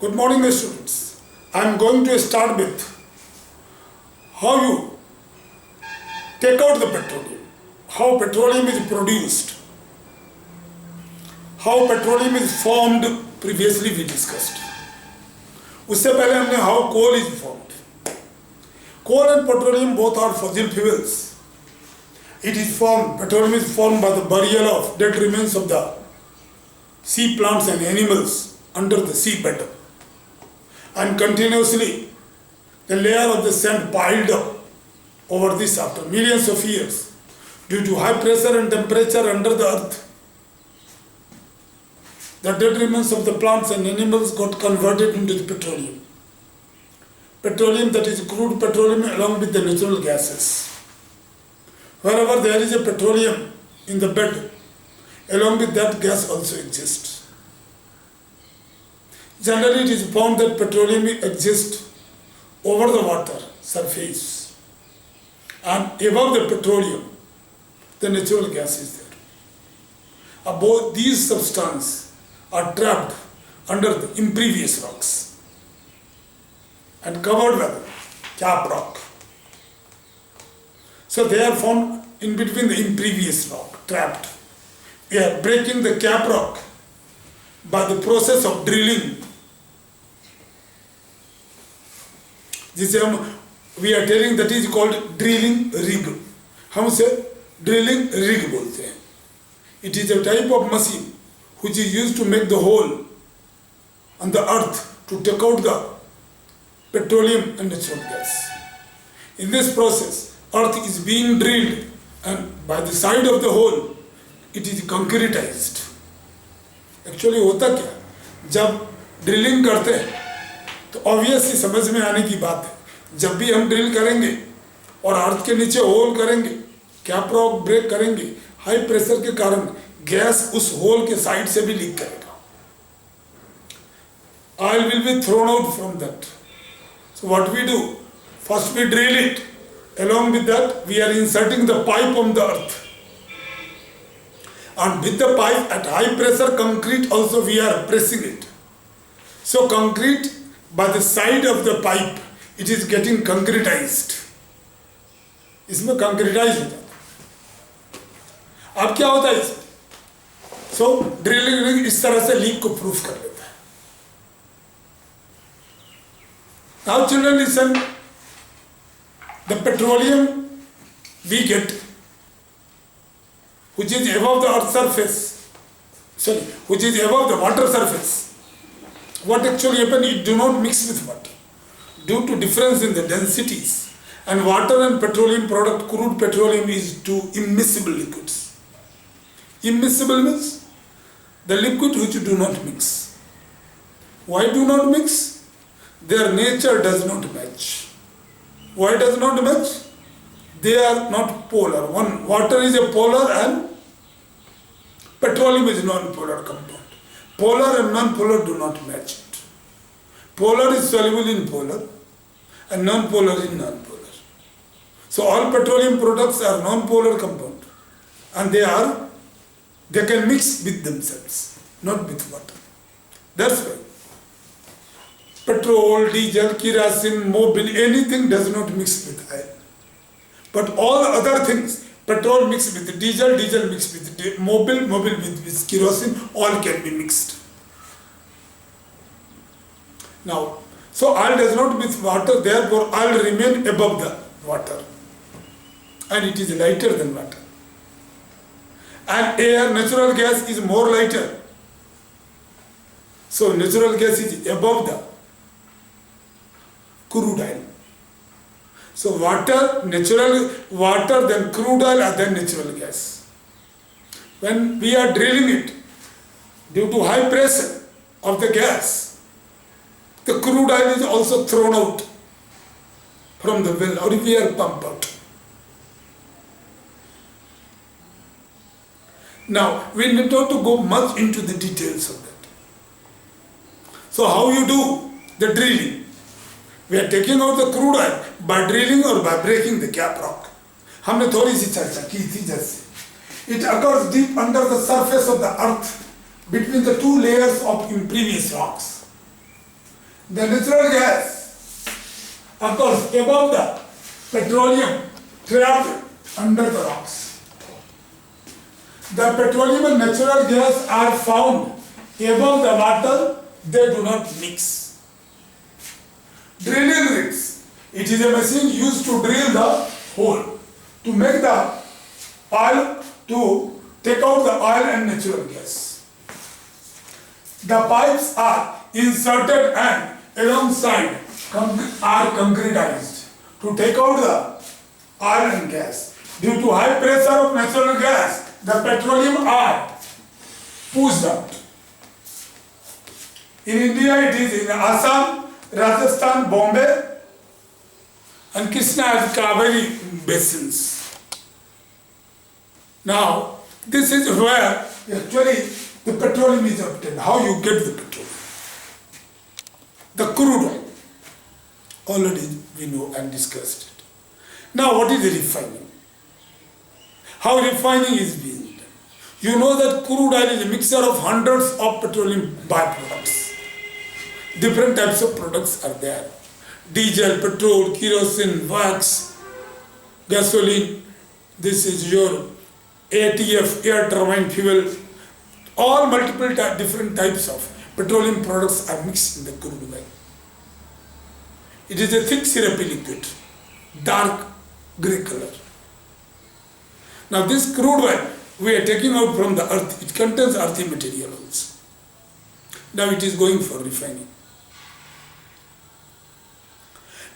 Good morning, my students. I am going to start with how you take out the petroleum, how petroleum is produced, how petroleum is formed. Previously we discussed. उससे पहले हमने how coal is formed. Coal and petroleum both are fossil fuels. It is formed, petroleum is formed by the burial of dead remains of the sea plants and animals under the seabed. And continuously the layer of the sand piled up over this after millions of years due to high pressure and temperature under the earth. The dead remains of the plants and animals got converted into the petroleum. Petroleum, that is crude petroleum along with the natural gases. Wherever there is a petroleum in the bed, along with that gas also exists. Generally, it is found that petroleum exists over the water surface, and above the petroleum, the natural gas is there. Both these substances are trapped under the impervious rocks and covered with cap rock. So they are found in between the impervious rock, trapped. We are breaking the cap rock by the process of drilling. We are telling that is called drilling rig. हम उसे drilling rig बोलते हैं. It is a type of machine which is used to make the hole on the earth to take out the petroleum and natural gas. In this process, earth is being drilled, and by the side of the hole, it is concretized. Actually होता क्या? जब drilling करते हैं तो obviously समझ में आने की बात है, जब भी हम ड्रिल करेंगे और अर्थ के नीचे होल करेंगे, कैप रॉक ब्रेक करेंगे, हाई प्रेशर के कारण गैस उस होल के साइड से भी लीक करेगा. Oil will be thrown out from that. So what we do? First we drill it. Along with that, we are inserting the pipe on the earth. And with the pipe at high pressure concrete also we are pressing it. So concrete by the side of the pipe, it is getting concretized. इसमें concretized हो जाता है. अब क्या होता है इसमें? So drilling इस तरह से लीक को प्रूफ कर लेता है. Now children listen. The petroleum we get, which is above the earth surface, which is above the water surface. What actually happens? It do not mix with water due to difference in the densities. And water and petroleum product, crude petroleum, is two immiscible liquids. Immiscible means the liquid which do not mix. Why do not mix? Their nature does not match. Why does not match? They are not polar. One, water is a polar and petroleum is non-polar compound. Polar and non-polar do not match it. Polar is soluble in polar and non-polar in non-polar. So all petroleum products are non-polar compound, and they can mix with themselves, not with water. That's why petrol, diesel, kerosene, mobile, anything does not mix with oil. But all other things, petrol mixed with diesel, diesel mixed with mobile, mobile with kerosene, all can be mixed. Now, so oil does not mix with water, therefore oil remain above the water, and it is lighter than water. And air, natural gas is more lighter. So natural gas is above the crude oil. So water, natural water, then crude oil, and then natural gas. When we are drilling it, due to high pressure of the gas, the crude oil is also thrown out from the well, or we are pumped out. Now, we need not to go much into the details of that. So how you do the drilling? We are taking out the crude oil by drilling or by breaking the cap rock. हमने थोड़ी सी चर्चा की थी जैसे. It occurs deep under the surface of the earth between the two layers of impervious rocks. The natural gas occurs above the petroleum trapped under the rocks. The petroleum and natural gas are found above the water, they do not mix. Drilling rigs. It is a machine used to drill the hole, to make the oil, to take out the oil and natural gas. The pipes are inserted and alongside are concretized to take out the oil and gas. Due to high pressure of natural gas, the petroleum are pushed out. In India, it is in Assam, Rajasthan, Bombay, and Krishna and Kaveri basins. Now, this is where actually the petroleum is obtained. How you get the petroleum? The crude oil. Already we know and discussed it. Now, what is the refining? How refining is being done? You know that crude oil is a mixture of hundreds of petroleum byproducts. Different types of products are there. Diesel, petrol, kerosene, wax, gasoline. This is your ATF, air turbine fuel. All multiple different types of petroleum products are mixed in the crude oil. It is a thick syrupy liquid, dark grey color. Now this crude oil we are taking out from the earth. It contains earthy material also. Now it is going for refining.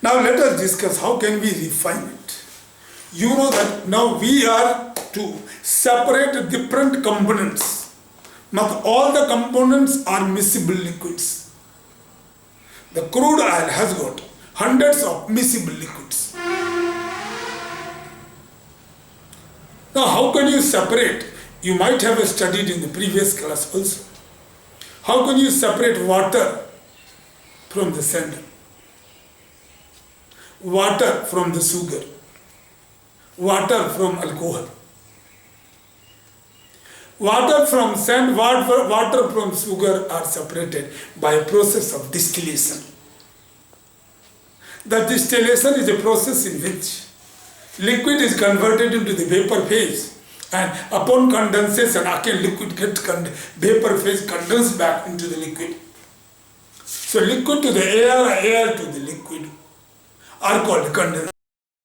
Now let us discuss how can we refine it. You know that now we are to separate different components. Not all the components are miscible liquids. The crude oil has got hundreds of miscible liquids. Now how can you separate? You might have studied in the previous class also. How can you separate water from the sand? Water from the sugar, water from alcohol, water from sand, water from sugar are separated by a process of distillation. The distillation is a process in which liquid is converted into the vapor phase, and upon condensation, again liquid gets vapor phase condensed back into the liquid. So liquid to the air, air to the liquid are called condensation.